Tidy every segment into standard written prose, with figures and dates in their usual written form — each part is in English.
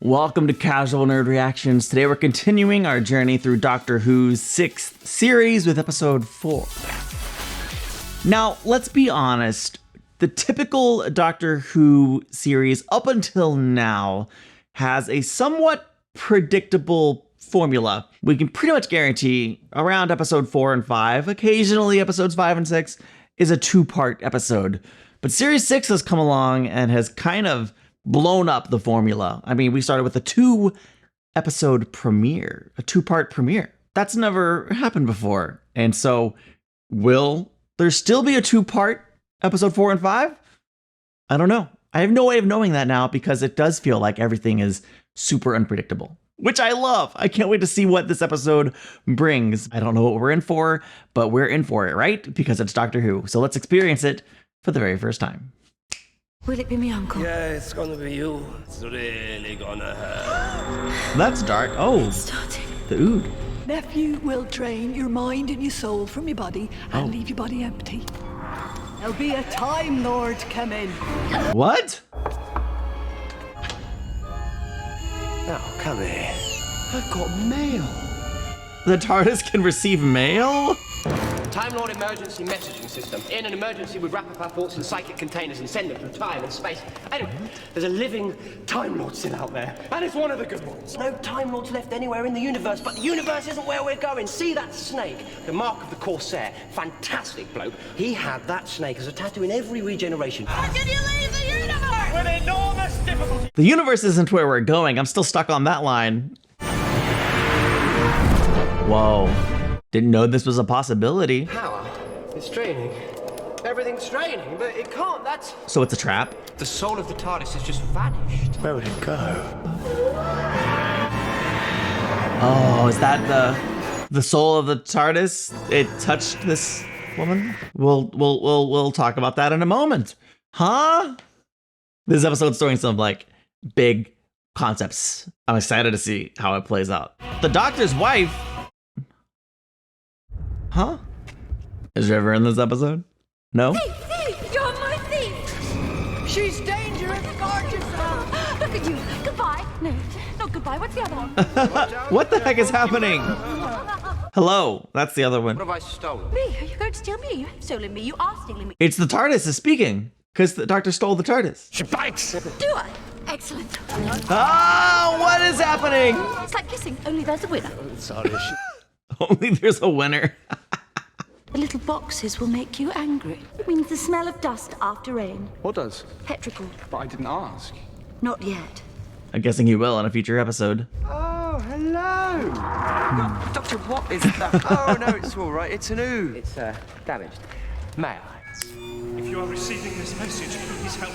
Welcome to Casual Nerd Reactions. Today we're continuing our journey through Doctor Who's 6th series with episode 4. Now, let's be honest, the typical Doctor Who series up until now has a somewhat predictable formula. We can pretty much guarantee around episode 4 and 5, occasionally episodes 5 and 6, is a 2-part episode. But series 6 has come along and has kind of blown up the formula. I mean, we started with a 2-episode premiere, a 2-part premiere. That's never happened before. And so, will there still be a 2-part episode 4 and 5? I don't know. I have no way of knowing that now because it does feel like everything is super unpredictable, which I love. I can't wait to see what this episode brings. I don't know what we're in for, but we're in for it, right? Because it's Doctor Who. So let's experience it for the very first time. Will it be me, Uncle? Yeah, it's gonna be you. It's really gonna hurt. That's dark. Oh, It's starting. the ood. Nephew will drain your mind and your soul from your body and leave your body empty. There'll be a Time Lord coming. What? Now, come here. I've got mail. The TARDIS can receive mail? Time Lord emergency messaging system. In an emergency, we wrap up our thoughts in psychic containers and send them through time and space. Anyway, there's a living Time Lord still out there, and it's one of the good ones. No Time Lords left anywhere in the universe, but the universe isn't where we're going. See that snake? The mark of the Corsair. Fantastic bloke. He had that snake as a tattoo in every regeneration. How can you leave the universe? With enormous difficulty. The universe isn't where we're going. I'm still stuck on that line. Whoa. Didn't know this was a possibility. Power is draining. Everything's draining, but it can't. That's... So it's a trap? The soul of the TARDIS has just vanished. Where would it go? Oh, is that the soul of the TARDIS? It touched this woman? We'll talk about that in a moment. Huh? This episode's throwing some like big concepts. I'm excited to see how it plays out. The Doctor's wife. Huh? Is River in this episode? No? Thief! You're my thief! She's dangerous, guard yourself. Look at you! Goodbye! No, not goodbye. What's the other one? What the heck is happening? Hello, that's the other one. What have I stolen? Me? Are you going to steal me? You have stolen me. You are stealing me. It's the TARDIS is speaking, because the Doctor stole the TARDIS. She bites! Do I? Excellent. Ah, what is happening? It's like kissing, only there's a winner. Sorry, Only there's a winner. The little boxes will make you angry. It means the smell of dust after rain. What does? Petrichor. But I didn't ask. Not yet. I'm guessing he will in a future episode. Oh, hello! Doctor, what is that? Oh, no, it's all right. It's an ooh. It's, damaged. May I? If you are receiving this message, please help.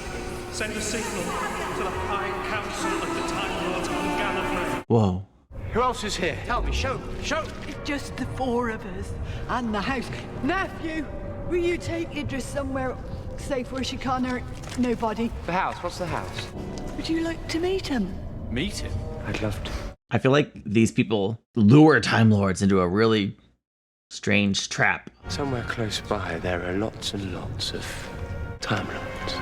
Send a signal to the High Council of the Time Lords on Gallifrey. Whoa. Who else is here? Tell me, show. It's just the 4 of us and the house. Nephew, will you take Idris somewhere safe where she can't hurt nobody? The house, what's the house? Would you like to meet him? Meet him? I'd love to. I feel like these people lure Time Lords into a really strange trap. Somewhere close by, there are lots and lots of Time Lords.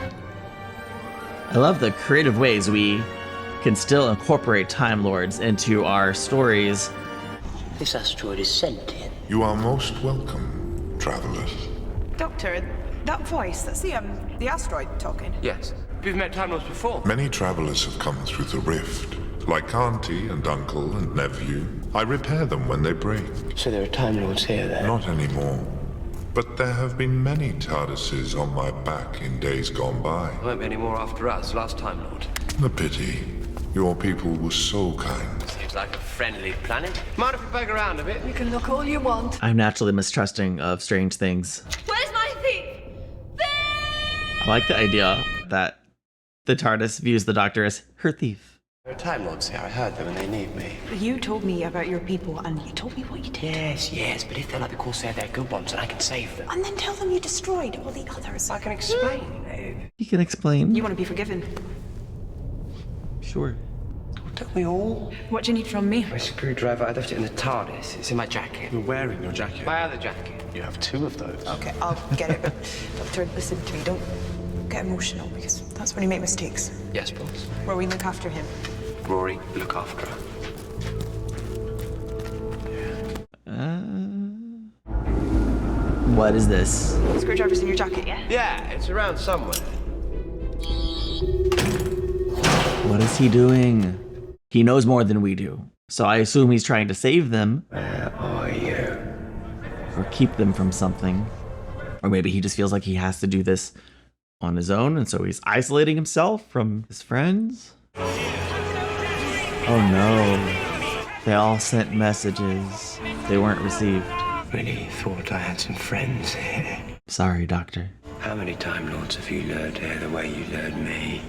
I love the creative ways we can still incorporate Time Lords into our stories. This asteroid is sentient. You are most welcome, travelers. Doctor, that voice, that's the asteroid talking. Yes. We've met Time Lords before. Many travelers have come through the rift, like auntie and uncle and nephew. I repair them when they break. So there are Time Lords here then? Not anymore. But there have been many TARDISes on my back in days gone by. There won't be any more after us, last Time Lord. A pity. Your people were so kind. Seems like a friendly planet. Mind if we bug around a bit? You can look all you want. I'm naturally mistrusting of strange things. Where's my thief? I like the idea that the TARDIS views the Doctor as her thief. There are Time Lords here. I heard them and they need me. You told me about your people and you told me what you did. Yes, but if they're like the Corsair, they're good ones and I can save them. And then tell them you destroyed all the others. I can explain. You can explain. You want to be forgiven. Sure. Don't we all? What do you need from me? My screwdriver, I left it in the TARDIS. It's in my jacket. You're wearing your jacket. My other jacket. You have 2 of those. Okay, I'll get it. But Doctor, listen to me. Don't get emotional because that's when you make mistakes. Yes, boss. Where we look after him. Rory, look after her. What is this? Screwdriver's in your jacket, yeah? Yeah, it's around somewhere. What is he doing? He knows more than we do. So I assume he's trying to save them. Where are you? Or keep them from something. Or maybe he just feels like he has to do this on his own, and so he's isolating himself from his friends. Oh no. They all sent messages. They weren't received. Really thought I had some friends here. Sorry, Doctor. How many Time Lords have you lured here the way you lured me?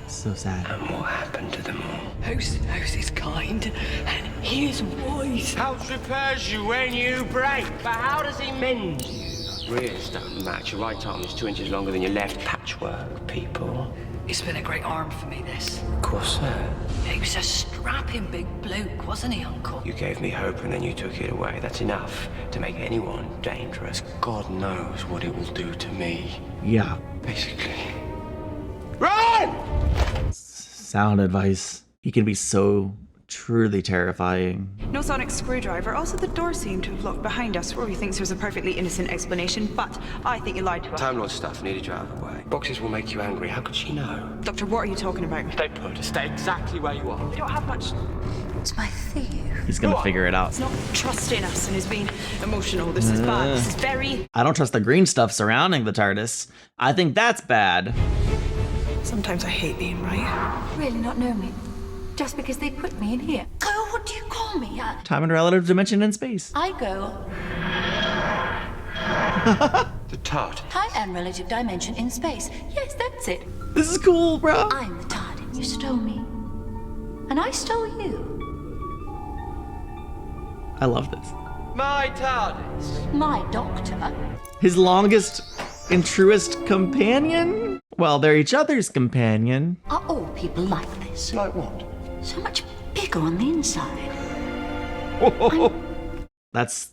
So sad. And what happened to them all? House is kind, and he is wise. House repairs you when you break, but how does he mend you? Rears don't match. Your right arm is 2 inches longer than your left. Patchwork, people. It's been a great arm for me, this. Of course, sir. He was a strapping big bloke, wasn't he, Uncle? You gave me hope and then you took it away. That's enough to make anyone dangerous. God knows what it will do to me. Yeah. Basically. Run! Sound advice. He can be so truly terrifying. No sonic screwdriver. Also, the door seemed to have locked behind us. Rory thinks there's a perfectly innocent explanation, but I think you lied to us. Time Lord stuff needed you out of the way. Boxes will make you angry. How could she know? Doctor, what are you talking about? Stay put. Stay exactly where you are. We don't have much. It's my thief. He's gonna figure it out. It's not trusting us and is being emotional. This is bad. This is very... I don't trust the green stuff surrounding the TARDIS. I think that's bad. Sometimes I hate being right. Really not know me. Just because they put me in here. Oh, what do you call me? Time and relative dimension in space. I go The TARD. time and relative dimension in space. Yes, that's it. This is cool, bro. I'm the TARDIS. You stole me. And I stole you. I love this. My TARDIS. My doctor. His longest and truest companion? Well, they're each other's companion. Are all people like this? Like what? So much bigger on the inside. That's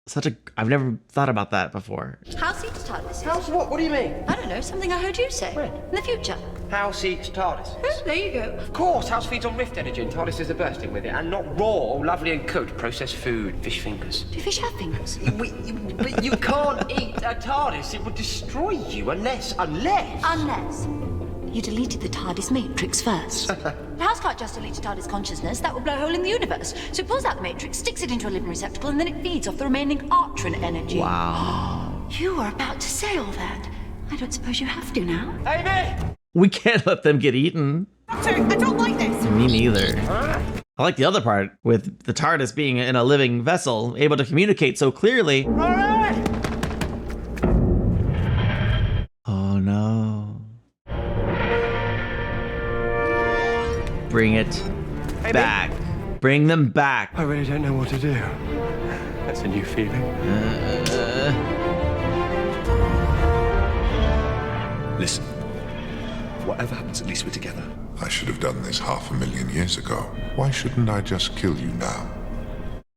such a... I've never thought about that before. House eats TARDIS. House what? What do you mean? I don't know, something I heard you say. When? In the future. House eats TARDIS. Oh, there you go. Of course, House feeds on rift energy and TARDIS are bursting with it. And not raw or lovely and cooked. Processed food, fish fingers. Do fish have fingers? But you can't eat a TARDIS. It would destroy you unless... Unless you deleted the TARDIS matrix first. The house can't just delete a TARDIS consciousness. That would blow a hole in the universe. So it pulls out the matrix, sticks it into a living receptacle, and then it feeds off the remaining Artron energy. Wow. You were about to say all that. I don't suppose you have to now. Amy! We can't let them get eaten. Doctor, I don't like this. Me neither. I like the other part, with the TARDIS being in a living vessel, able to communicate so clearly. Oh no. Bring it back. Bring them back. I really don't know what to do. That's a new feeling. Listen. Whatever happens, at least we're together. I should have done this 500,000 years ago. Why shouldn't I just kill you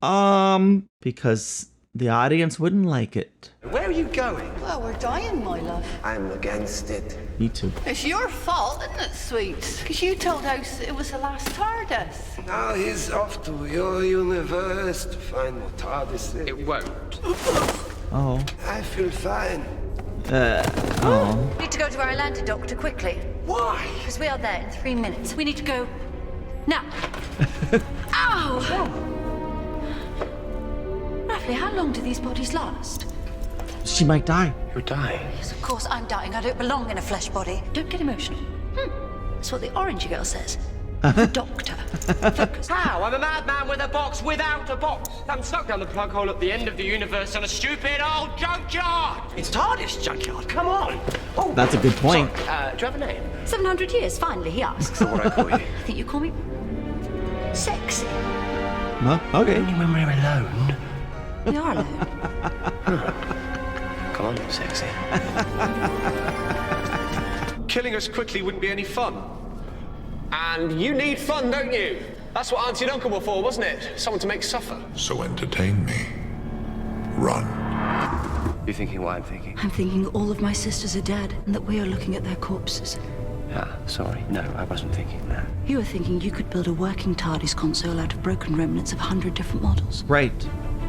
now? Because the audience wouldn't like it. Where are you going? Well, we're dying, my love. I'm against it. Me too. It's your fault, isn't it, sweets? Because you told us it was the last TARDIS. Now he's off to your universe to find what TARDIS is. It won't. Oh. I feel fine. Oh. We need to go to our Atlanta doctor quickly. Why? Because we are there in 3 minutes. We need to go now. Ow! Roughly, how long do these bodies last? She might die. You're dying. Yes, of course I'm dying. I don't belong in a flesh body. Don't get emotional. That's what the orange girl says. The doctor. Focus. How? I'm a madman with a box without a box. I'm stuck down the plug hole at the end of the universe on a stupid old junkyard. It's TARDIS junkyard. Come on. Oh, that's a good point. Sorry, do you have a name? 700 years, finally, he asks. So what I call you? I think you call me sexy. Well, okay. Only when we're alone. We are alone. Come on, sexy. Killing us quickly wouldn't be any fun. And you need fun, don't you? That's what Auntie and Uncle were for, wasn't it? Someone to make suffer. So entertain me. Run. You're thinking what I'm thinking? I'm thinking all of my sisters are dead and that we are looking at their corpses. Sorry. No, I wasn't thinking that. You were thinking you could build a working TARDIS console out of broken remnants of 100 different models. Right.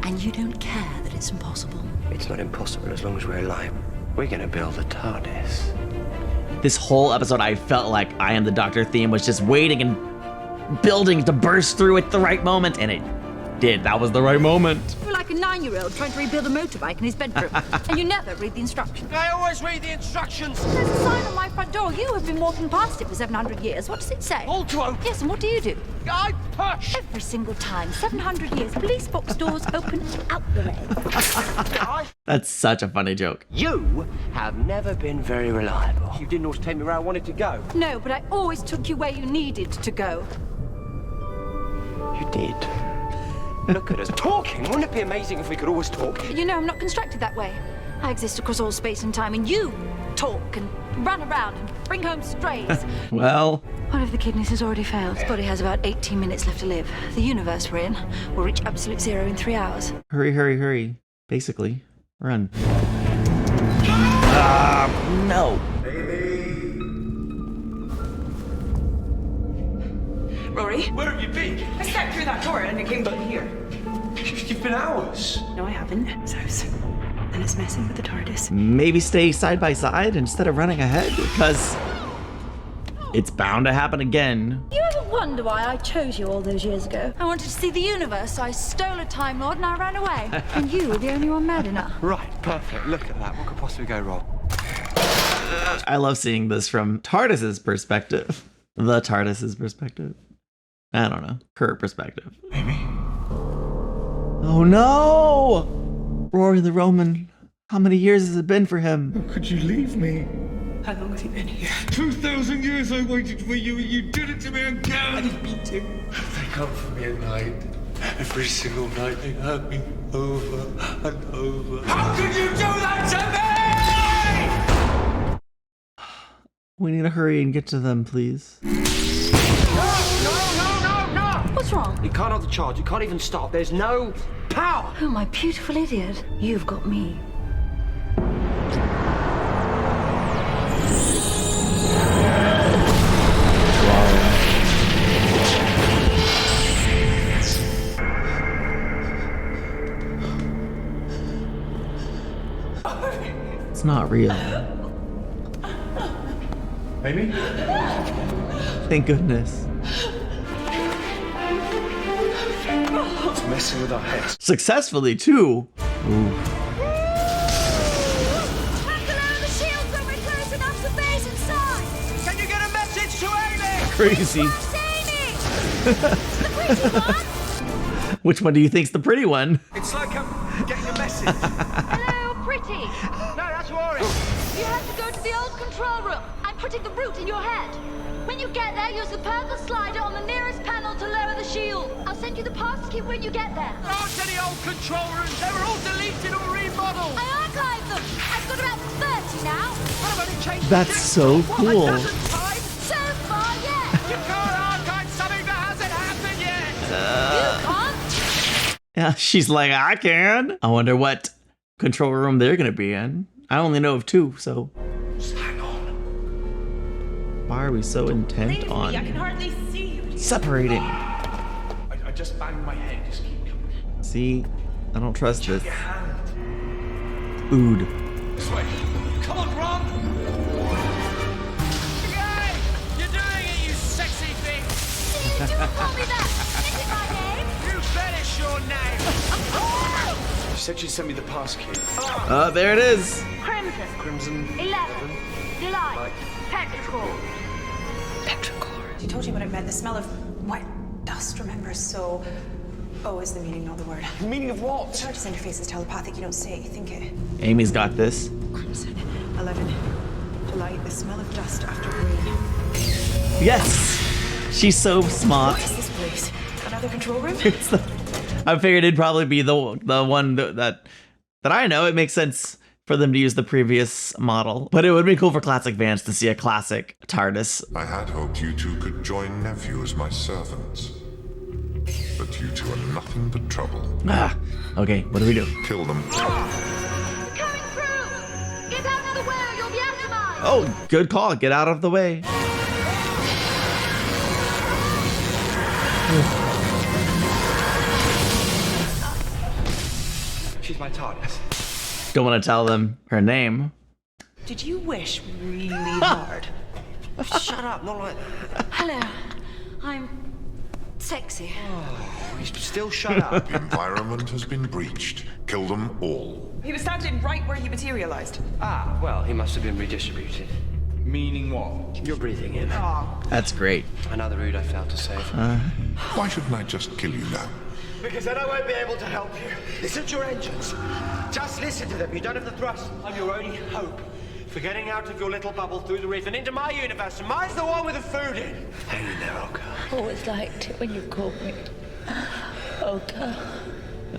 And you don't care that it's impossible. It's not impossible as long as we're alive. We're gonna build a TARDIS. This whole episode, I felt like I Am the Doctor theme was just waiting and building to burst through at the right moment, and it did. That was the right moment. You're like a 9-year-old trying to rebuild a motorbike in his bedroom, and you never read the instructions. I always read the instructions. There's a sign on my front door. You have been walking past it for 700 years. What does it say? All to open. Yes, and what do you do? I push. Every single time. 700 years. Police box doors open out the way. That's such a funny joke. You have never been very reliable. You didn't always take me where I wanted to go. No, but I always took you where you needed to go. You did. Look at us talking. Wouldn't it be amazing if we could always talk? You know, I'm not constructed that way. I exist across all space and time, and you talk and run around and bring home strays. Well, One of the kidneys has already failed. His body has about 18 minutes left to live. The universe we're in will reach absolute zero in 3 hours. hurry, hurry, hurry. Basically, run. No. Rory? Where have you been? I stepped through that door and it came down here. You've been hours. No, I haven't. It's house. And it's messing with the TARDIS. Maybe stay side by side instead of running ahead, because it's bound to happen again. You ever wonder why I chose you all those years ago? I wanted to see the universe, so I stole a Time Lord and I ran away. And you were the only one mad enough. Right, perfect. Look at that. What could possibly go wrong? I love seeing this from TARDIS's perspective. The TARDIS's perspective. I don't know. Her perspective. Amy? Oh no! Rory the Roman. How many years has it been for him? How could you leave me? How long have you been here? 2,000 years I waited for you, and you did it to me again! I didn't mean to. They come for me at night. Every single night they hurt me over and over. How could you do that to me? We need to hurry and get to them, please. What's wrong? You can't hold the charge. You can't even stop. There's no power. Oh, my beautiful idiot. You've got me. It's not real. Amy? Thank goodness. It's messing with our heads. Successfully, too. Ooh. Can you get a message to Amy? Crazy. Which one do you think's the pretty one? It's like I'm getting a message. Hello, pretty. No, that's Rory. You have to go to the old control room. I'm putting the route in your head. When you get there, use the purple slider on the nearest panel to lower the shield. I'll send you the passkey when you get there. There aren't any old control rooms. They were all deleted or remodeled. I archived them. I've got about 30 now. I've only changed That's six. so What, cool. a dozen times? So far, yeah. You can't archive something that hasn't happened yet. You can't. Yeah, she's like, I can. I wonder what control room they're gonna be in. I only know of 2, so. Just hang on. Why are we so intent Leave me, I can on hardly see you. separating? I just banged my head. Just keep coming. See, I don't trust this. Your hand. Ood. This way. Come on, Ron. Hey, you're doing it, you sexy thing. You do call me that. Is it my name? You bet it's your name. She said she sent me the passkey. Oh, there it is. Crimson. Crimson. 11. Delight. Petrichor. She told you what it meant. The smell of wet dust, remember? So, O is the meaning, not the word. The meaning of what? TARDIS interface is telepathic. You don't say, think it. Amy's got this. Crimson. 11. Delight. The smell of dust after rain. Yes! She's so smart. What is this place? Another control room? It's the, I figured it'd probably be the one that I know. It makes sense for them to use the previous model, but it would be cool for classic fans to see a classic TARDIS. I had hoped you two could join nephew as my servants. But you two are nothing but trouble. Ah, okay, what do we do? Kill them. Coming through. Get out of the way or you'll be atomized. Oh, good call. Get out of the way. She's my TARDIS. Don't want to tell them her name. Did you wish really hard? Shut up, not like that. Hello. I'm sexy. Oh, he's still shut up. The environment has been breached. Kill them all. He was standing right where he materialized. Ah, well, he must have been redistributed. Meaning what? You're breathing in. That's great. Another route I failed to save. Why shouldn't I just kill you now? Because then I won't be able to help you. Listen to your engines. Just listen to them. You don't have the thrust. I'm your only hope for getting out of your little bubble through the reef and into my universe. And mine's the one with the food in. Hang in there, Olga. Always liked it when you called me Olga.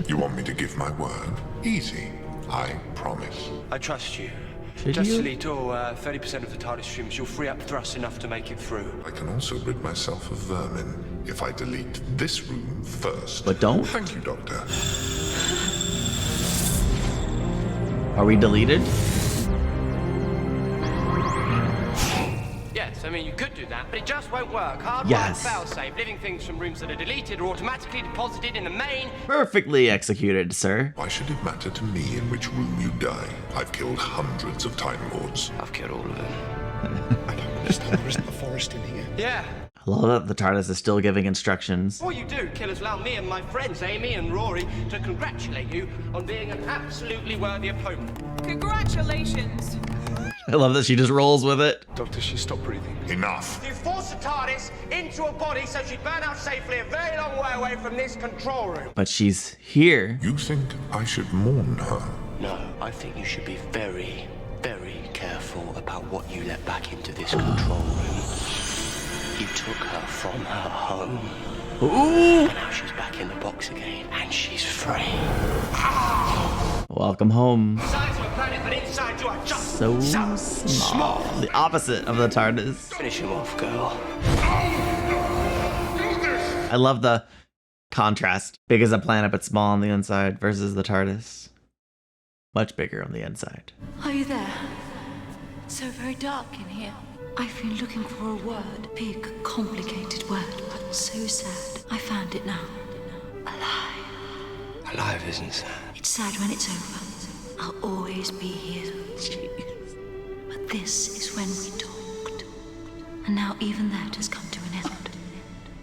You want me to give my word? Easy. I promise. I trust you. Should Just you? delete all 30% of the TARDIS streams. You'll free up thrust enough to make it through. I can also rid myself of vermin if I delete this room first. But don't. Thank you, Doctor. Are we deleted? Yes, I mean, you could do that, but it just won't work. Hard Yes. work, fail-safe. Living things from rooms that are deleted or automatically deposited in the main. Perfectly executed, sir. Why should it matter to me in which room you die? I've killed hundreds of Time Lords. I've killed all of them. I don't understand. There isn't a forest in here. Yeah. I love that the TARDIS is still giving instructions. All you do, killers, allow me and my friends, Amy and Rory, to congratulate you on being an absolutely worthy opponent. Congratulations. I love that she just rolls with it. Doctor, she stopped breathing. Enough. You forced the TARDIS into a body so she'd burn out safely a very long way away from this control room. But she's here. You think I should mourn her? No, I think you should be very, very careful about what you let back into this control room. You took her from her home. Ooh! And now she's back in the box again, and she's free. Welcome home. Size of a planet, but inside you are just So small. The opposite of the TARDIS. Finish him off, girl. I love the contrast. Big as a planet, but small on the inside versus the TARDIS. Much bigger on the inside. Are you there? So very dark in here. I've been looking for a word. Big, complicated word, but so sad. I found it now. Alive. Alive isn't sad. It's sad when it's over. I'll always be here. But this is when we talked. And now even that has come to an end.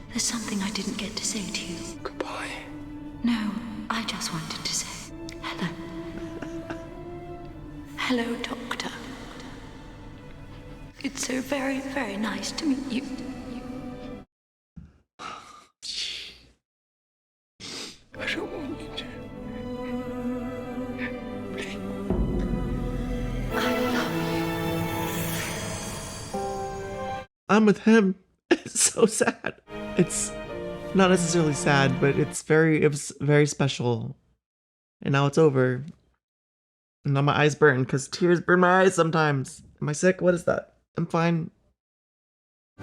There's something I didn't get to say to you. Goodbye. No, I just wanted to say hello. Hello, Doctor. It's so very, very nice to meet you. I don't want you to. Please. I love you. I'm with him. It's so sad. It's not necessarily sad, but it was very special. And now it's over. And now my eyes burn because tears burn my eyes sometimes. Am I sick? What is that? I'm fine.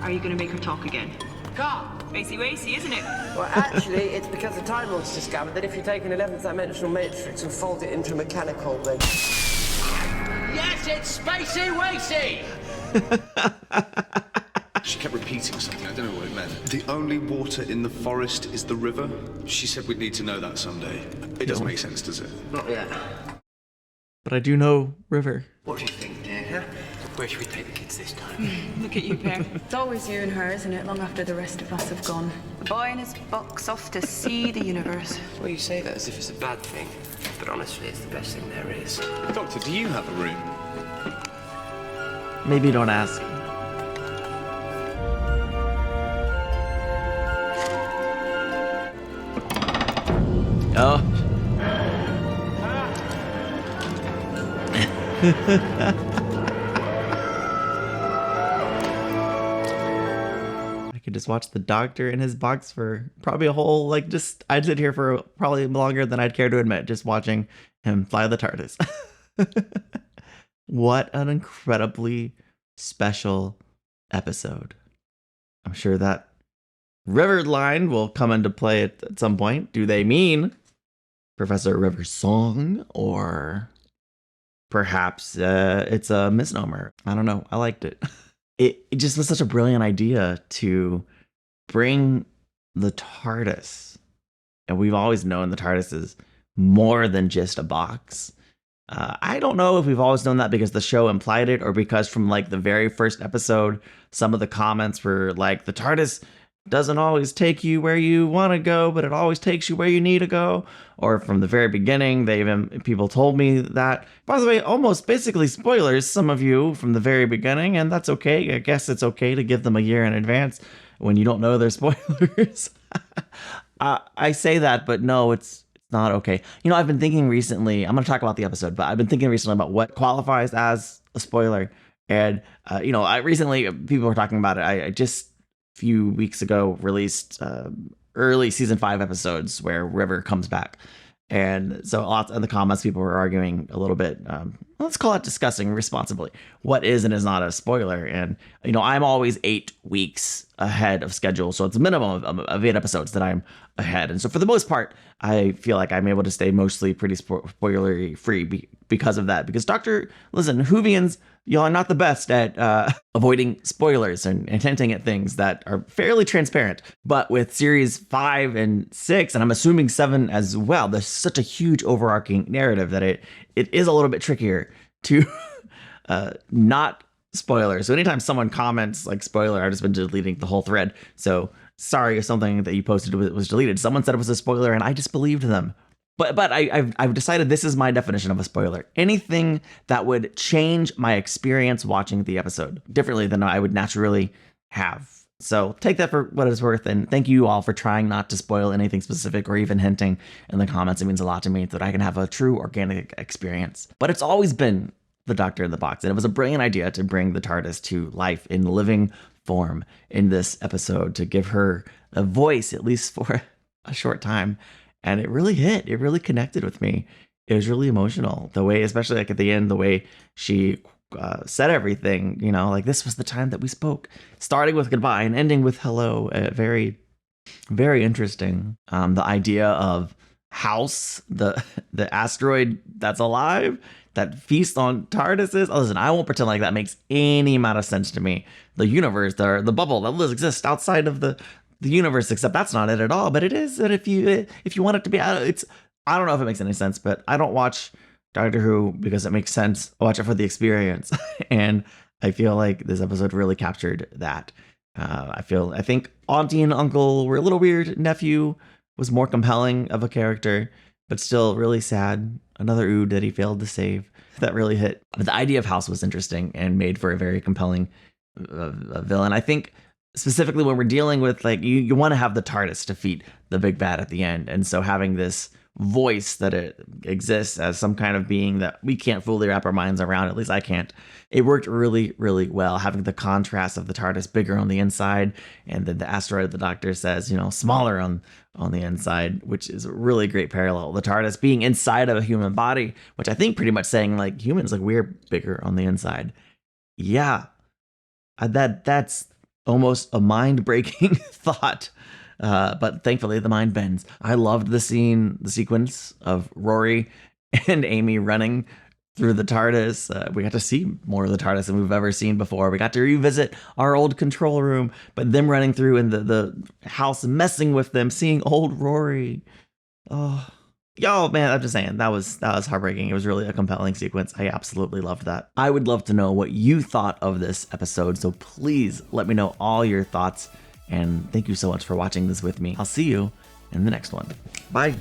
Are you going to make her talk again? Can't. Spacey wacy, isn't it? Well, actually, it's because the Time Lords discovered that if you take an 11th dimensional matrix and fold it into a mechanical, then... Yes, it's spacey wacy! She kept repeating something, I don't know what it meant. The only water in the forest is the river? She said we'd need to know that someday. It doesn't make sense, does it? Not yet. But I do know River. What do you think, dear? Huh? Where should we take the kids this time? Look at you, pair. It's always you and her, isn't it? Long after the rest of us have gone. The boy in his box off to see the universe. Well, you say that as if it's a bad thing. But honestly, it's the best thing there is. Doctor, do you have a room? Maybe don't ask. Oh. I could just watch the doctor in his box for probably a whole, I'd sit here for probably longer than I'd care to admit, just watching him fly the TARDIS. What an incredibly special episode. I'm sure that River line will come into play at some point. Do they mean Professor River's song, or perhaps it's a misnomer? I don't know. I liked it. It just was such a brilliant idea to bring the TARDIS. And we've always known the TARDIS is more than just a box. I don't know if we've always known that because the show implied it, or because from like the very first episode, some of the comments were like, the TARDIS doesn't always take you where you want to go, but it always takes you where you need to go. Or from the very beginning, people told me that. By the way, almost basically spoilers, some of you from the very beginning, and that's okay. I guess it's okay to give them a year in advance when you don't know they're spoilers. I say that, but no, it's not okay. You know, I've been thinking recently, I'm going to talk about the episode, but I've been thinking recently about what qualifies as a spoiler. And, people were talking about it. I just a few weeks ago released early season 5 episodes where River comes back. And so lots in the comments, people were arguing a little bit, let's call it discussing responsibly, what is and is not a spoiler. And, I'm always 8 weeks ahead of schedule. So it's a minimum of 8 episodes that I'm ahead. And so for the most part, I feel like I'm able to stay mostly pretty spoilery free because of that. Because Whovians, y'all are not the best at avoiding spoilers and hinting at things that are fairly transparent. But with series 5 and 6, and I'm assuming 7 as well, there's such a huge overarching narrative that it is a little bit trickier to not spoiler. So anytime someone comments like spoiler, I've just been deleting the whole thread. So sorry if something that you posted was deleted. Someone said it was a spoiler and I just believed them. But I've decided this is my definition of a spoiler. Anything that would change my experience watching the episode differently than I would naturally have. So take that for what it's worth. And thank you all for trying not to spoil anything specific or even hinting in the comments. It means a lot to me that I can have a true organic experience. But it's always been the Doctor in the Box. And it was a brilliant idea to bring the TARDIS to life in living form in this episode, to give her a voice, at least for a short time. And it really hit. It really connected with me. It was really emotional. The way, especially like at the end, the way she said everything, like this was the time that we spoke, starting with goodbye and ending with hello. Very, very interesting. The idea of House, the asteroid that's alive, that feast on TARDISes. Oh, listen, I won't pretend like that makes any amount of sense to me. The universe, the bubble that exists outside of the universe, except that's not it at all. But it is. And if you want it to be, I don't know if it makes any sense, but I don't watch Doctor Who because it makes sense. I watch it for the experience. And I feel like this episode really captured that. I think Auntie and Uncle were a little weird. Nephew was more compelling of a character, but still really sad. Another Ood that he failed to save. That really hit. But the idea of House was interesting and made for a very compelling villain. I think specifically when we're dealing with, like, you want to have the TARDIS defeat the big bad at the end. And so having this voice that it exists as some kind of being that we can't fully wrap our minds around, at least I can't, it worked really, really well. Having the contrast of the TARDIS bigger on the inside, and then the asteroid, the Doctor says, smaller on the inside, which is a really great parallel. The TARDIS being inside of a human body, which I think pretty much saying like humans, like we're bigger on the inside. Yeah, that's almost a mind-breaking thought. But thankfully the mind bends. I loved the sequence of Rory and Amy running through the TARDIS. We got to see more of the TARDIS than we've ever seen before. We got to revisit our old control room, but them running through and the house messing with them, seeing old Rory. Oh, man, I'm just saying that was heartbreaking. It was really a compelling sequence. I absolutely loved that. I would love to know what you thought of this episode, so please let me know all your thoughts. And thank you so much for watching this with me. I'll see you in the next one. Bye.